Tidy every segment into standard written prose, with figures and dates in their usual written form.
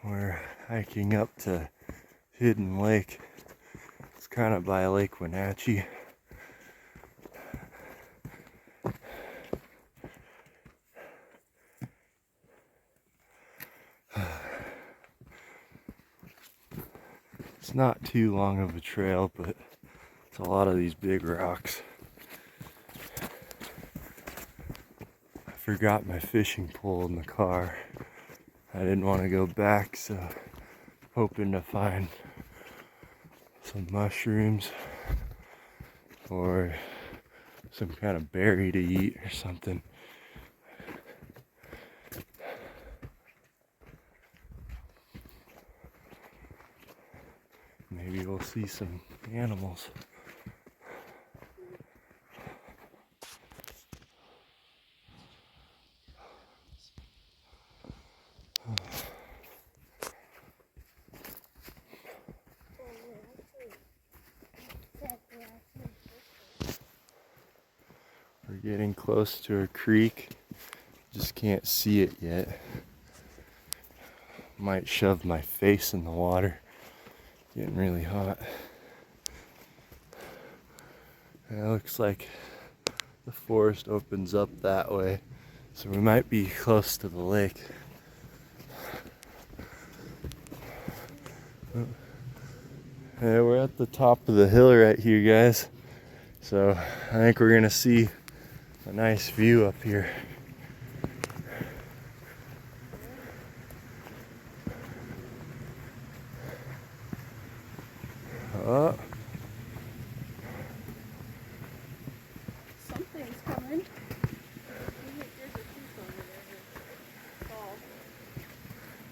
We're hiking up to Hidden Lake. It's kind of by Lake Wenatchee. It's not too long of a trail, but it's a lot of these big rocks. I forgot my fishing pole in the car. I didn't want to go back, so hoping to find some mushrooms or some kind of berry to eat or something. Maybe we'll see some animals. We're getting close to a creek. Just can't see it yet. Might shove my face in the water. Getting really hot. And it looks like the forest opens up that way, so we might be close to the lake. Yeah, we're at the top of the hill right here, guys. So I think we're gonna see a nice view up here. Oh. Something's coming.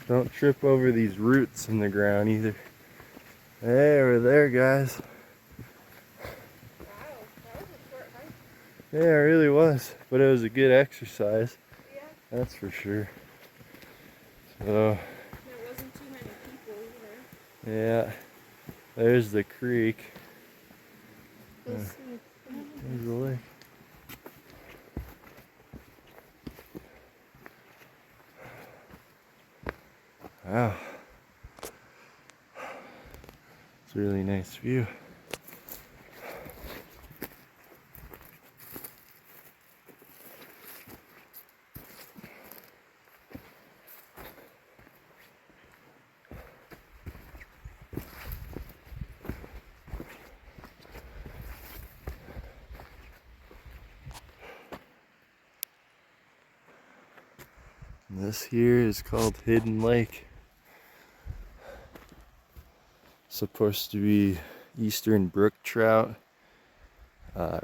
Don't trip over these roots in the ground either. Hey, we're there, guys. Wow, that was a short hike. Yeah, it really was. But it was a good exercise. Yeah. That's for sure. So, There wasn't too many people either. yeah. There's the creek. There's There's the lake. Wow. It's a really nice view. This here is called Hidden Lake. Supposed to be eastern brook trout,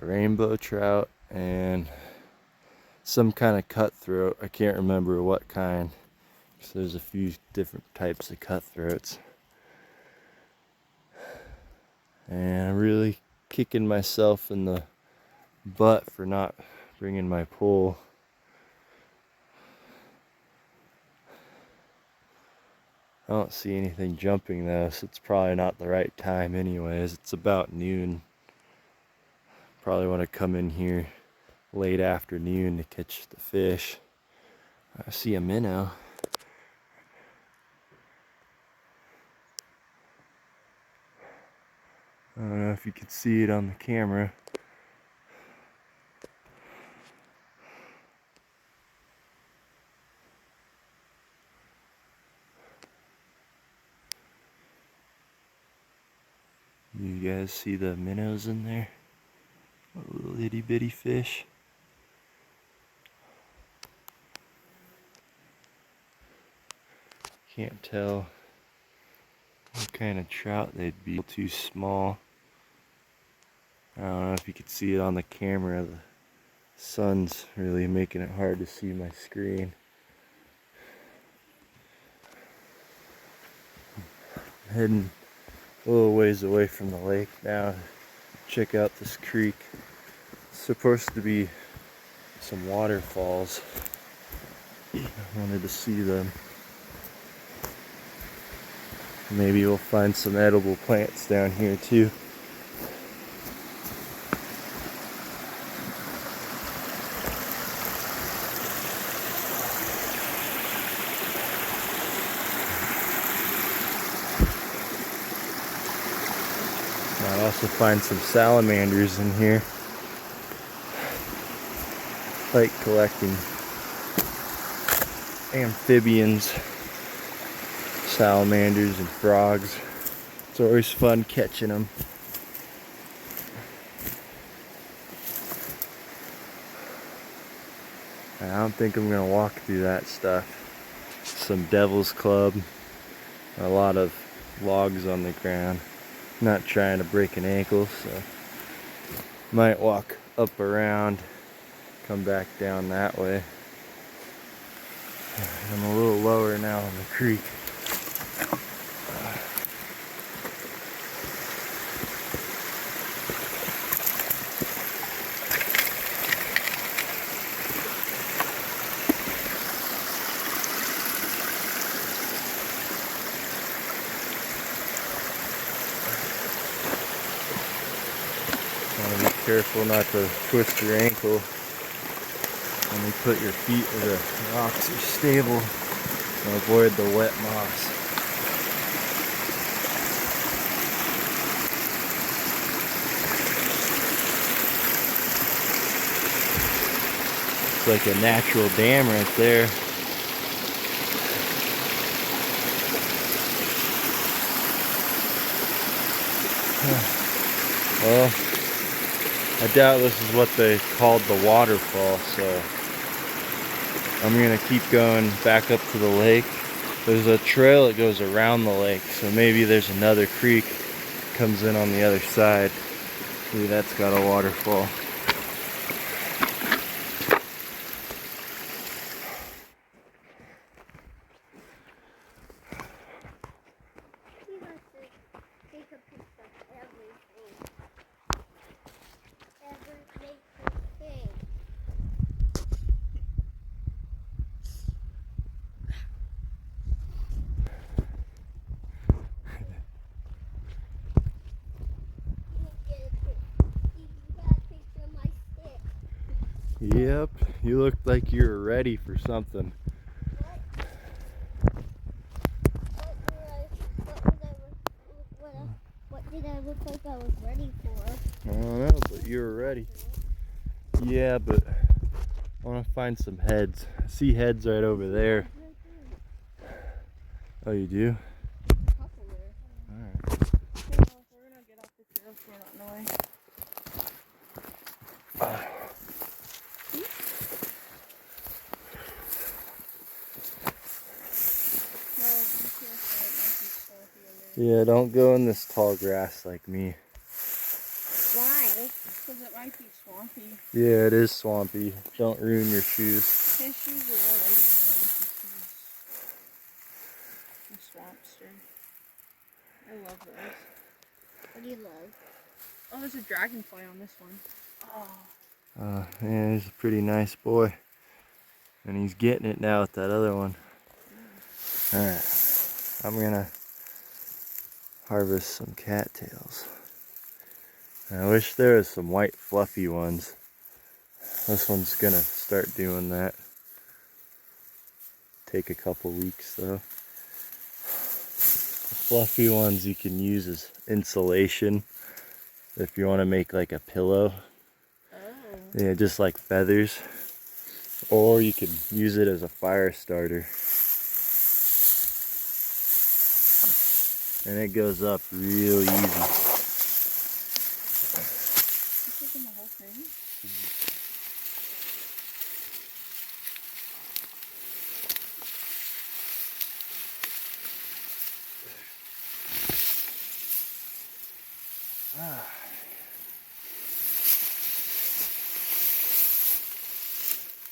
rainbow trout, and some kind of cutthroat. I can't remember what kind, because there's a few different types of cutthroats. And I'm really kicking myself in the butt for not bringing my pole. I don't see anything jumping though, so it's probably not the right time anyways. It's about noon. Probably want to come in here late afternoon to catch the fish. I see a minnow. I don't know if you could see it on the camera. You guys see the minnows in there? Little itty bitty fish. Can't tell what kind of trout they'd be. Too small. I don't know if you could see it on the camera. The sun's really making it hard to see my screen. I'm heading a little ways away from the lake now to check out this creek. It's supposed to be some waterfalls. I wanted to see them. Maybe we'll find some edible plants down here too. also find some salamanders in here. Like collecting amphibians, salamanders, and frogs. It's always fun catching them. I don't think I'm gonna walk through that stuff. Some devil's club, a lot of logs on the ground. Not trying to break an ankle, so might walk up around, come back down that way. I'm a little lower now on the creek. Be careful not to twist your ankle when you put your feet where the rocks are stable and avoid the wet moss. It's like a natural dam right there. Well, I doubt this is what they called the waterfall, so I'm gonna keep going back up to the lake. There's a trail that goes around the lake, so maybe there's another creek comes in on the other side. Maybe that's got a waterfall. Yep, you looked like you were ready for something. What did I look like I was ready for? I don't know, but you were ready. Yeah, but I want to find some heads. I see heads right over there. Oh, you do? Alright. We're gonna get off the trail so we're not in the way. Yeah, don't go in this tall grass like me. Why? Because it might be swampy. Yeah, it is swampy. Don't ruin your shoes. His shoes are already ruined because he's a swampster. I love those. What do you love? Oh, there's a dragonfly on this one. Oh. Yeah, he's a pretty nice boy. And he's getting it now with that other one. Alright, I'm gonna harvest some cattails. I wish there was some white fluffy ones. This one's gonna start doing that. Take a couple weeks though. The fluffy ones you can use as insulation if you want to make like a pillow. Oh. Yeah, just like feathers. Or you could use it as a fire starter. And it goes up real easy. This isn't the whole thing?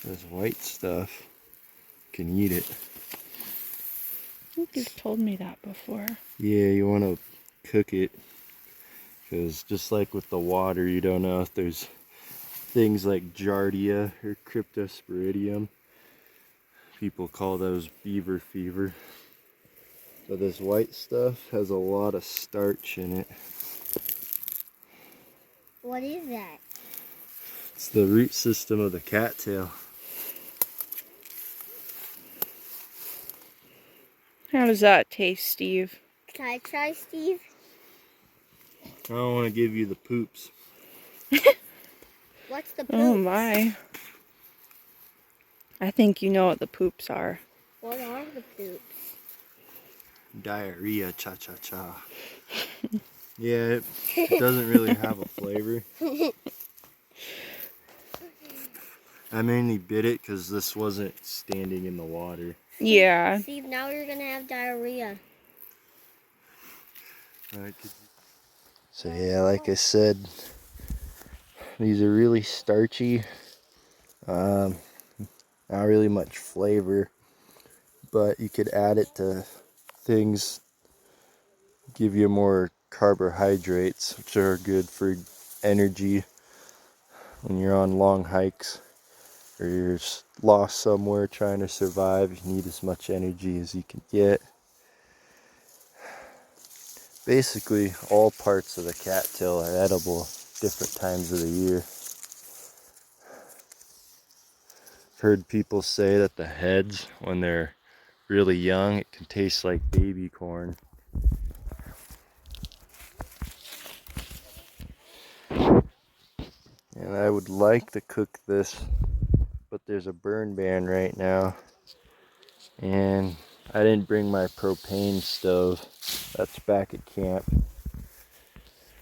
This white stuff, you can eat it. I think you've told me that before. Yeah, you want to cook it. Because just like with the water, you don't know if there's things like giardia or cryptosporidium. People call those beaver fever. So this white stuff has a lot of starch in it. What is that? It's the root system of the cattail. How does that taste, Steve? Can I try, Steve? I don't want to give you the poops. What's the poops? Oh my. I think you know what the poops are. What are the poops? Diarrhea, cha-cha-cha. Yeah, it doesn't really have a flavor. I mainly bit it because this wasn't standing in the water. Yeah. See, now you're gonna have diarrhea. So yeah, like I said, these are really starchy. Not really much flavor, but you could add it to things, give you more carbohydrates, which are good for energy when you're on long hikes or you're lost somewhere trying to survive. You need as much energy as you can get. Basically, all parts of the cattail are edible different times of the year. I've heard people say that the heads, when they're really young, it can taste like baby corn. And I would like to cook this, but there's a burn ban right now. And I didn't bring my propane stove. That's back at camp.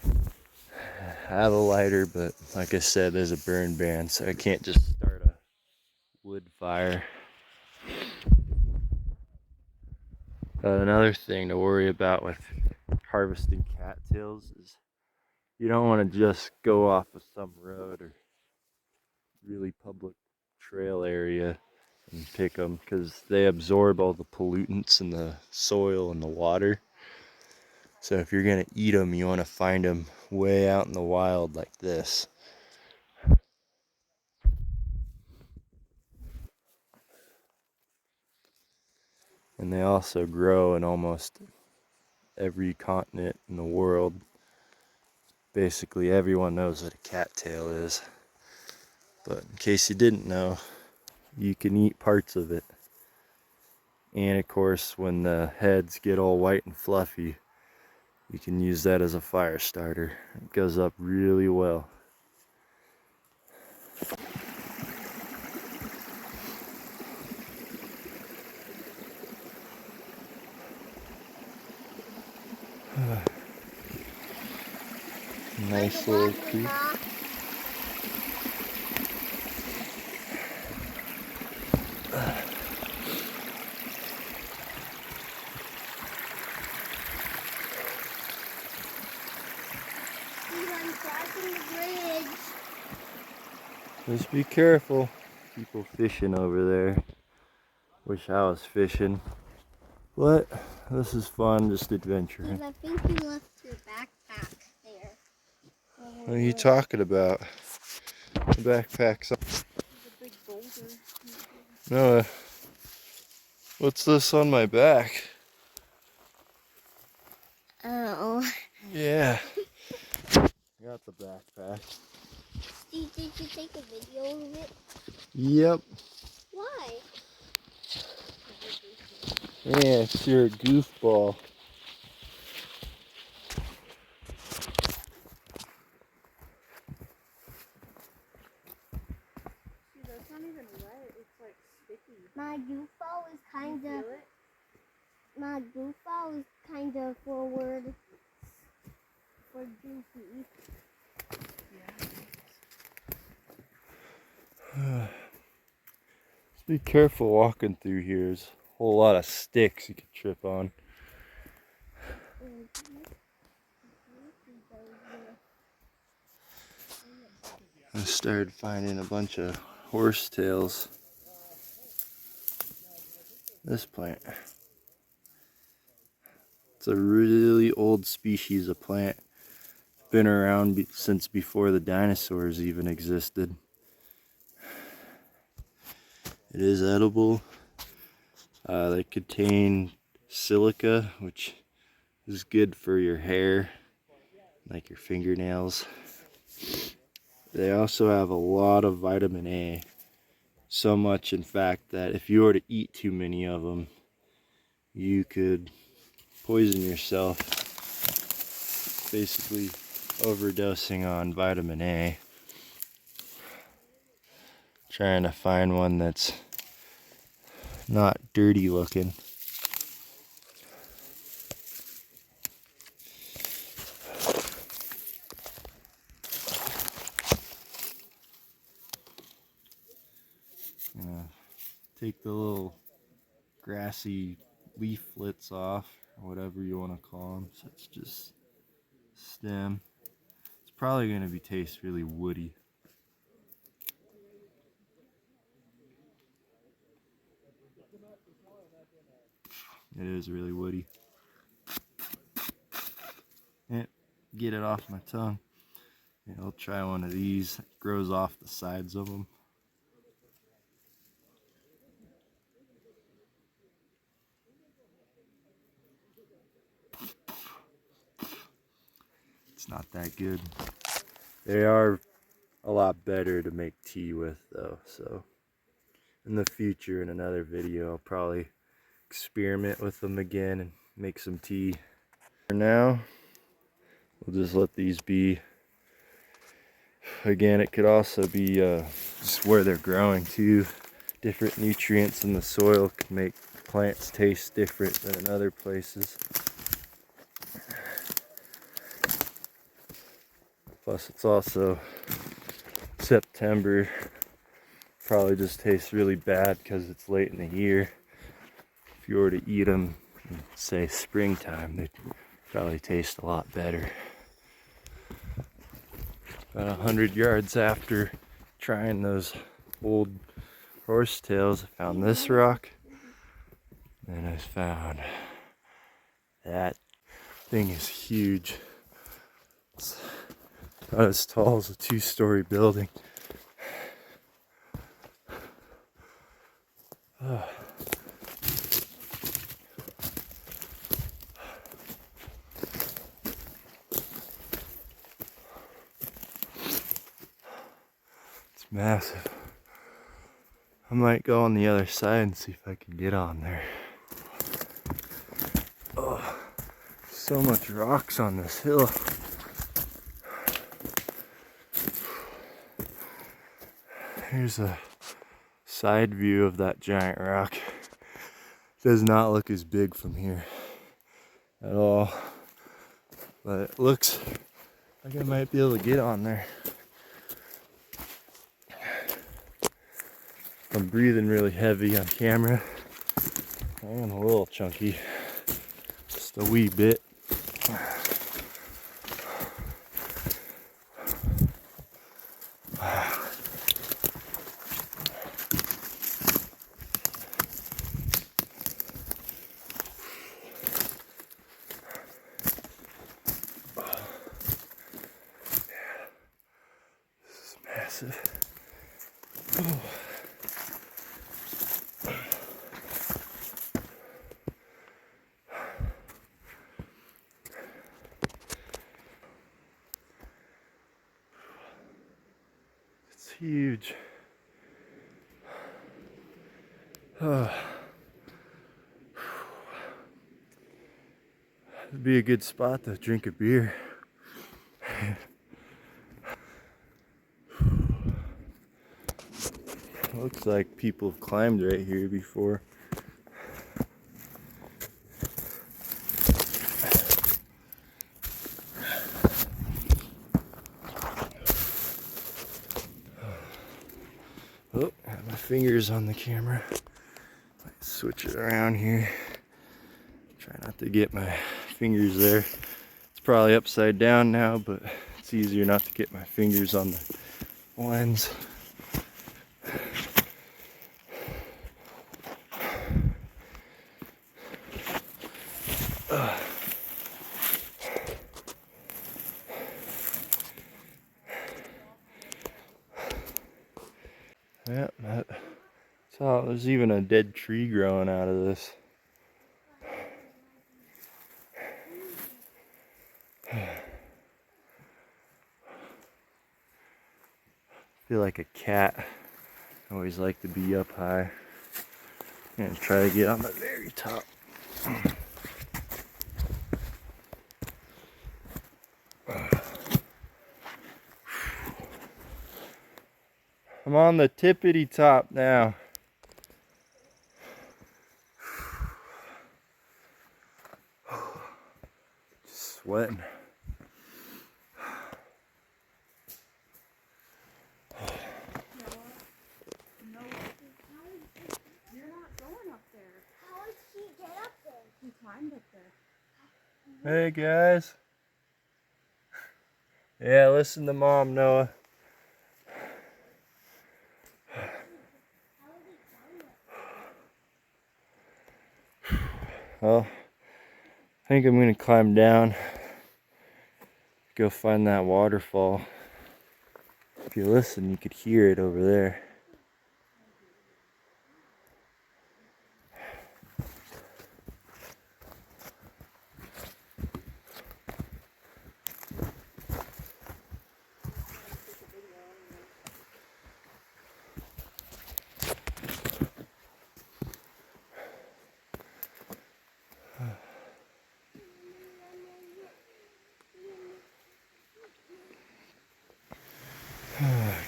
I have a lighter, but like I said, there's a burn ban, so I can't just start a wood fire. Another thing to worry about with harvesting cattails is you don't want to just go off of some road or really public trail area and pick them, because they absorb all the pollutants in the soil and the water. So if you're gonna eat them, you want to find them way out in the wild like this. And they also grow in almost every continent in the world. Basically everyone knows what a cattail is. But in case you didn't know, you can eat parts of it. And of course, when the heads get all white and fluffy, you can use that as a fire starter. It goes up really well. Nice little creek. I'm crossing the bridge. Just be careful. People fishing over there. Wish I was fishing. But this is fun, just adventuring. I think you left your backpack there. What are you talking about? The backpack's up. There's a big boulder. No, what's this on my back? Oh. Yeah. Got the backpack. Steve, did you take a video of it? Yep. Why? Yeah, you're a goofball. See, that's not even wet. It's like sticky. My goofball is kind of forward for goofy. Just be careful walking through here. There's a whole lot of sticks you could trip on. I started finding a bunch of horsetails. This plant. It's a really old species of plant. It's been around since before the dinosaurs even existed. It is edible. They contain silica, which is good for your hair, like your fingernails. They also have a lot of vitamin A. So much, in fact, that if you were to eat too many of them, you could poison yourself. Basically, overdosing on vitamin A. Trying to find one that's not dirty looking. Take the little grassy leaflets off, or whatever you want to call them. So it's just stem. It's probably going to taste really woody. It is really woody. Get it off my tongue. Yeah, I'll try one of these. It grows off the sides of them. It's not that good. They are a lot better to make tea with though, so in the future in another video I'll probably experiment with them again and make some tea. For now, we'll just let these be. Again, it could also be just where they're growing too. Different nutrients in the soil can make plants taste different than in other places. Plus it's also September. Probably just tastes really bad because it's late in the year. If you were to eat them in, say, springtime, they'd probably taste a lot better. About 100 yards after trying those old horsetails, I found this rock. And I found that thing is huge. It's about as tall as a 2-story building. It's massive. I might go on the other side and see if I can get on there. Oh, so much rocks on this hill. Here's a side view of that giant rock. Does not look as big from here at all, but it looks like I might be able to get on there. I'm breathing really heavy on camera. I am a little chunky, just a wee bit. Massive. Oh. It's huge. Oh. It'd be a good spot to drink a beer. Looks like people have climbed right here before. Oh, I have my fingers on the camera. Let's switch it around here. Try not to get my fingers there. It's probably upside down now, but it's easier not to get my fingers on the lens. Yep, so there's even a dead tree growing out of this. Feel like a cat. I always like to be up high. I'm gonna try to get on the very top. I'm on the tippity top now. Just sweating. You're not going up there. How did she get up there? He climbed up there. Hey guys. Yeah, listen to Mom, Noah. Well, I think I'm gonna climb down, go find that waterfall. If you listen, you could hear it over there.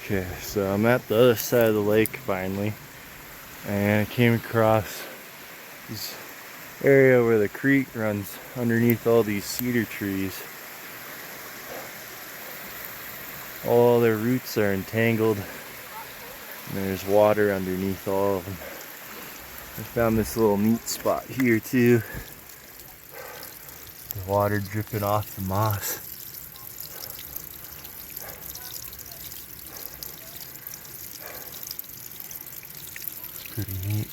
Okay, so I'm at the other side of the lake finally, and I came across this area where the creek runs underneath all these cedar trees. All their roots are entangled, and there's water underneath all of them. I found this little neat spot here too. The water dripping off the moss. Pretty neat.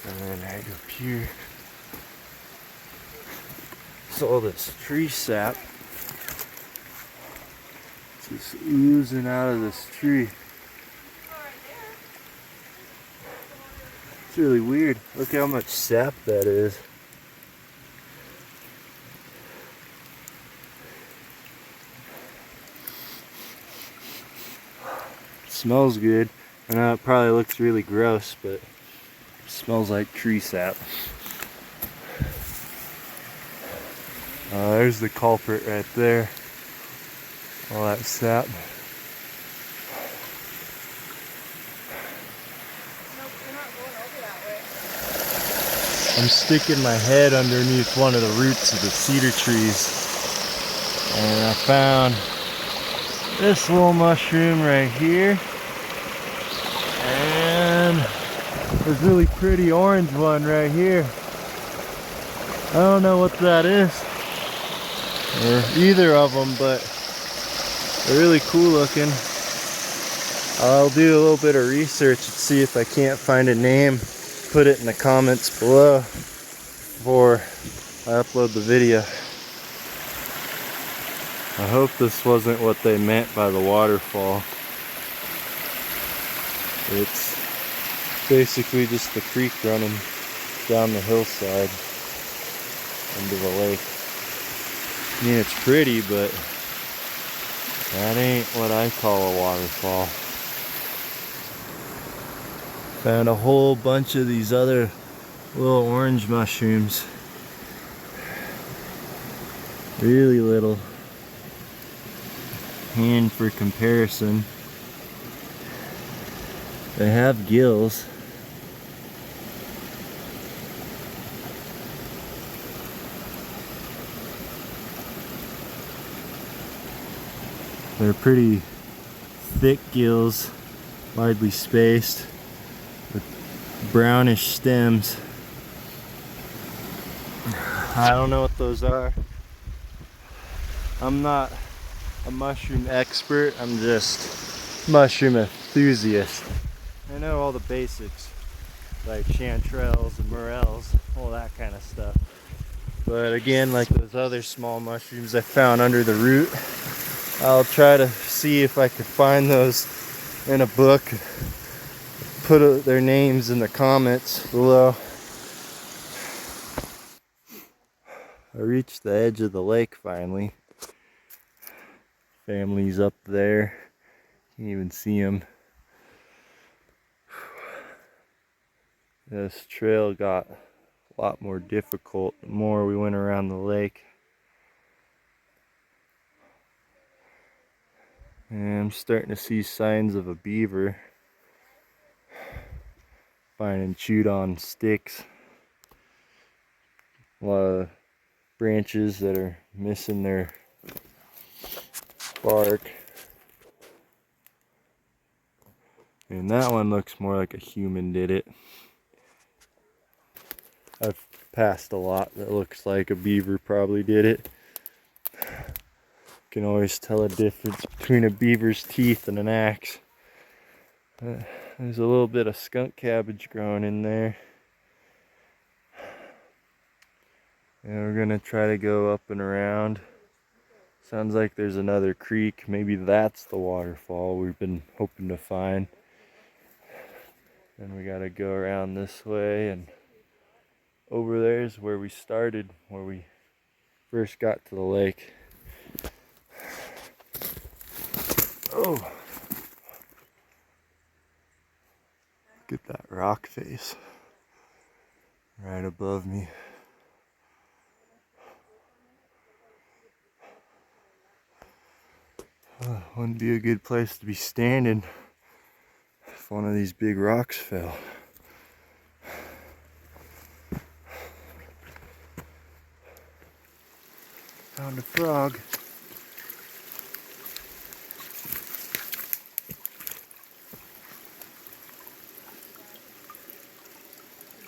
And then right up here, it's all this tree sap just oozing out of this tree. It's really weird. Look how much sap that is. It smells good. I know it probably looks really gross, but it smells like tree sap. There's the culprit right there. All that sap. Nope, we're not going over that way. I'm sticking my head underneath one of the roots of the cedar trees, and I found this little mushroom right here, and this really pretty orange one right here. I don't know what that is, or either of them, but they're really cool looking. I'll do a little bit of research and see if I can't find a name, put it in the comments below before I upload the video. I hope this wasn't what they meant by the waterfall. It's basically just the creek running down the hillside into the lake. I mean, it's pretty, but that ain't what I call a waterfall. Found a whole bunch of these other little orange mushrooms. Really little. Hand for comparison. They have gills. They're pretty thick gills, widely spaced, with brownish stems. I don't know what those are. I'm not a mushroom expert, I'm just a mushroom enthusiast. I know all the basics, like chanterelles and morels, all that kind of stuff. But again, like those other small mushrooms I found under the root, I'll try to see if I could find those in a book, put their names in the comments below. I reached the edge of the lake finally. Family's up there. Can't even see them. This trail got a lot more difficult the more we went around the lake. And I'm starting to see signs of a beaver. Finding chewed on sticks. A lot of branches that are missing their bark. And that one looks more like a human did it. I've passed a lot that looks like a beaver probably did it. Can always tell a difference between a beaver's teeth and an axe. There's a little bit of skunk cabbage growing in there. And we're gonna try to go up and around. Sounds like there's another creek. Maybe that's the waterfall we've been hoping to find. And we gotta go around this way, and over there is where we started, where we first got to the lake. Oh, look at that rock face right above me. Wouldn't be a good place to be standing if one of these big rocks fell. Found a frog.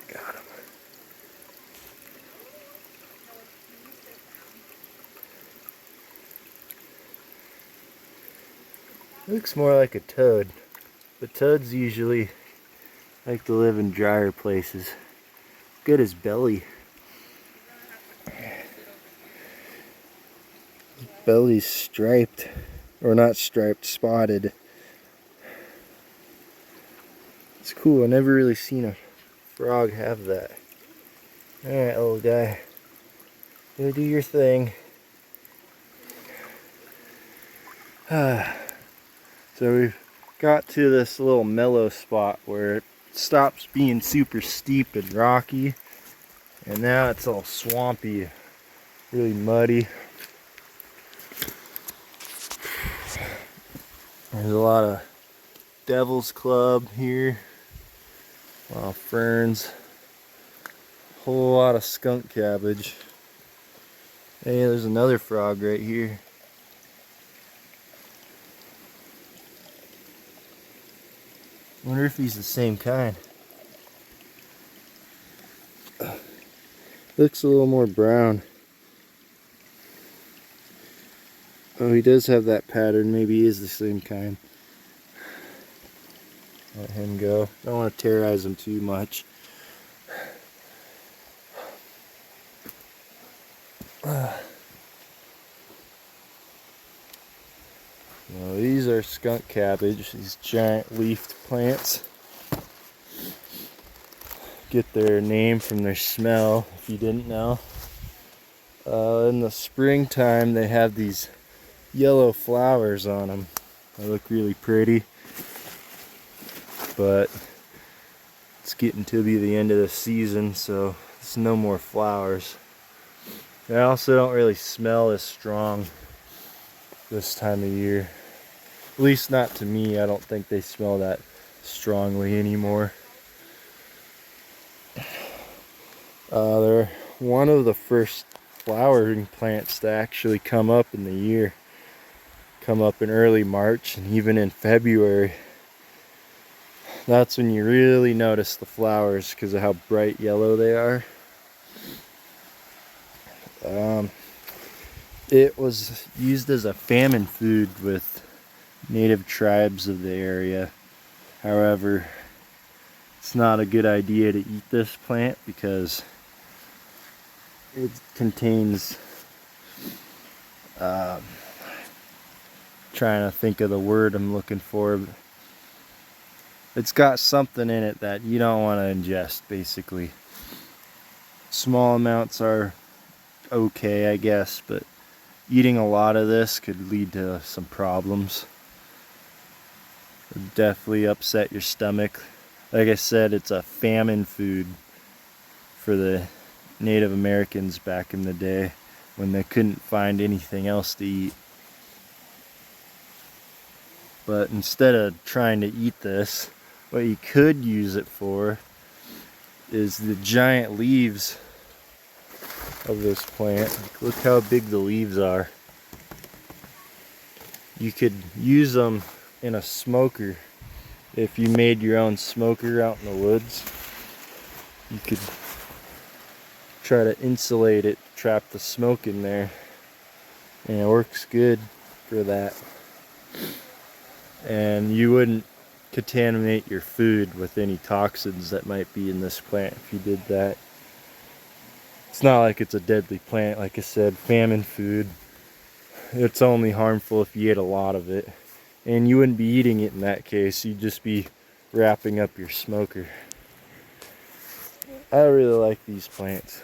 Got him. Looks more like a toad, but toads usually like to live in drier places. Look at his belly. His belly's striped, or not striped, spotted. It's cool. I never really seen a frog have that. Alright, little guy. Go do your thing. So we've got to this little mellow spot where it stops being super steep and rocky, and now it's all swampy, really muddy. There's a lot of devil's club here, a lot of ferns, a whole lot of skunk cabbage. Hey, there's another frog right here. Wonder if he's the same kind. Looks a little more brown. Oh, he does have that pattern. Maybe he is the same kind. Let him go. Don't want to terrorize him too much. Well, these are skunk cabbage, these giant leafed plants. Get their name from their smell, if you didn't know. In the springtime, they have these yellow flowers on them. They look really pretty, but it's getting to be the end of the season, so there's no more flowers. They also don't really smell as strong this time of year. At least not to me. I don't think they smell that strongly anymore. They're one of the first flowering plants to actually come up in the year. Come up in early March, and even in February. That's when you really notice the flowers because of how bright yellow they are. It was used as a famine food with native tribes of the area. However, it's not a good idea to eat this plant because it contains, trying to think of the word I'm looking for. It's got something in it that you don't want to ingest, basically. Small amounts are okay, I guess, but eating a lot of this could lead to some problems. It'd definitely upset your stomach. Like I said, it's a famine food for the Native Americans back in the day when they couldn't find anything else to eat. But instead of trying to eat this, what you could use it for is the giant leaves of this plant. Look how big the leaves are. You could use them in a smoker. If you made your own smoker out in the woods, you could try to insulate it, trap the smoke in there, and it works good for that. And you wouldn't contaminate your food with any toxins that might be in this plant if you did that. It's not like it's a deadly plant. Like I said, famine food, it's only harmful if you ate a lot of it. And you wouldn't be eating it in that case, you'd just be wrapping up your smoker. I really like these plants.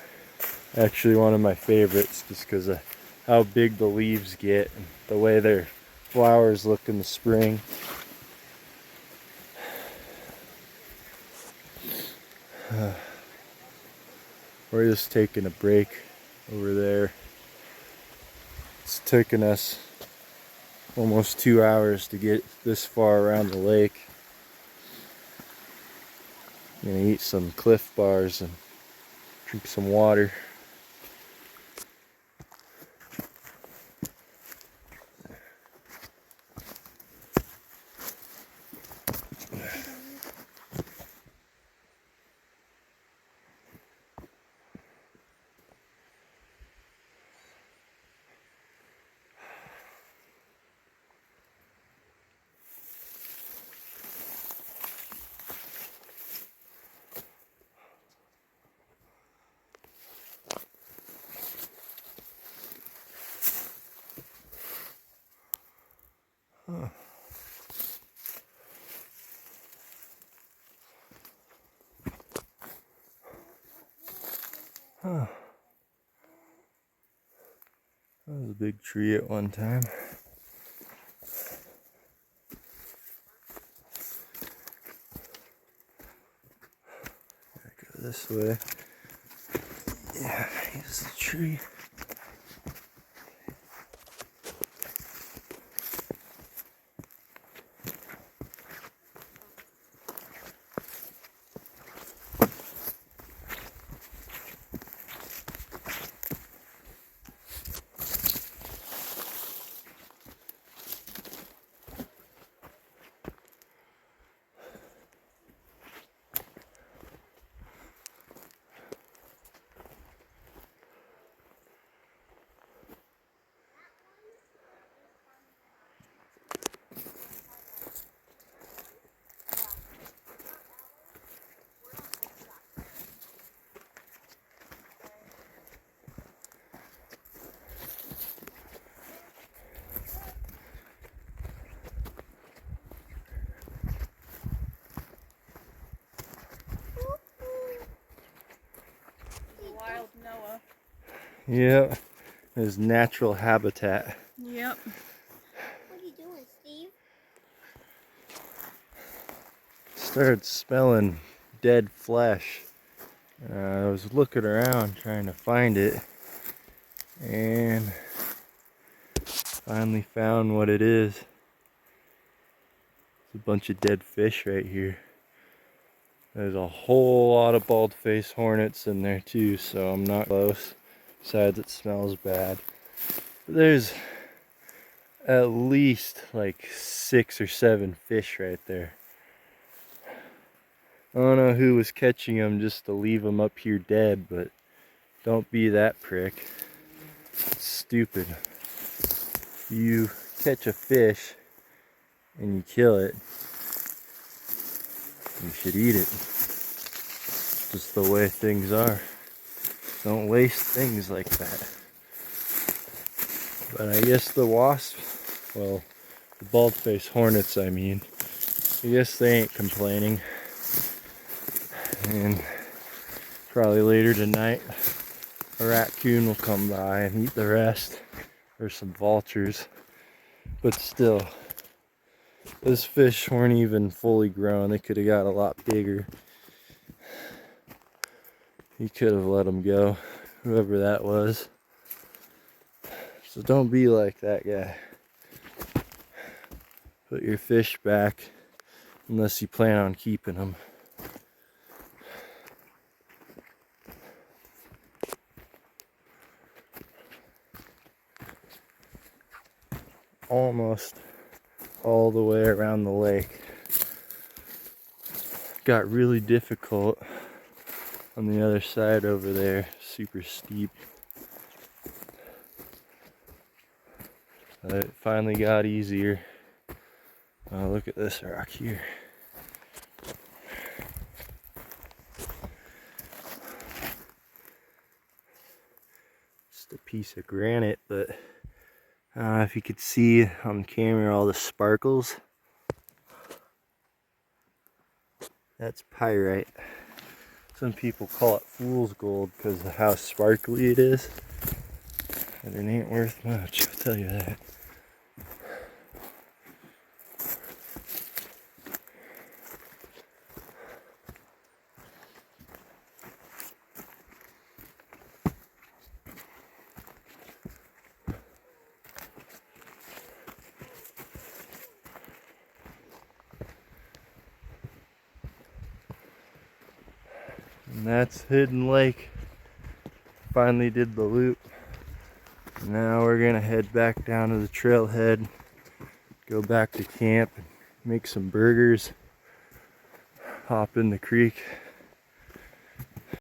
Actually one of my favorites, just because of how big the leaves get and the way their flowers look in the spring. We're just taking a break over there. It's taken us almost 2 hours to get this far around the lake. I'm gonna eat some Cliff Bars and drink some water. Huh. Huh. That was a big tree at one time. Gotta go this way. Yeah, here's the tree. Wild Noah. Yeah, his natural habitat. Yep. What are you doing, Steve? Started smelling dead flesh. I was looking around trying to find it and finally found what it is. It's a bunch of dead fish right here. There's a whole lot of bald-faced hornets in there too, so I'm not close. Besides, it smells bad. But there's at least like 6 or 7 fish right there. I don't know who was catching them just to leave them up here dead, but don't be that prick. It's stupid. You catch a fish and you kill it, you should eat it. Just the way things are. Don't waste things like that. But I guess the wasps, well, the bald-faced hornets I mean, I guess they ain't complaining. And probably later tonight, a raccoon will come by and eat the rest, or some vultures. But still, those fish weren't even fully grown. They could have got a lot bigger. He could have let them go, whoever that was. So don't be like that guy. put your fish back unless you plan on keeping them. Almost all the way around the lake. Got really difficult on the other side over there, super steep. But it finally got easier. Look at this rock here. Just a piece of granite, but I don't know if you could see on camera all the sparkles. That's pyrite. Some people call it fool's gold because of how sparkly it is. But it ain't worth much, I'll tell you that. And that's Hidden Lake. Finally did the loop. Now we're gonna head back down to the trailhead, go back to camp, and make some burgers, hop in the creek.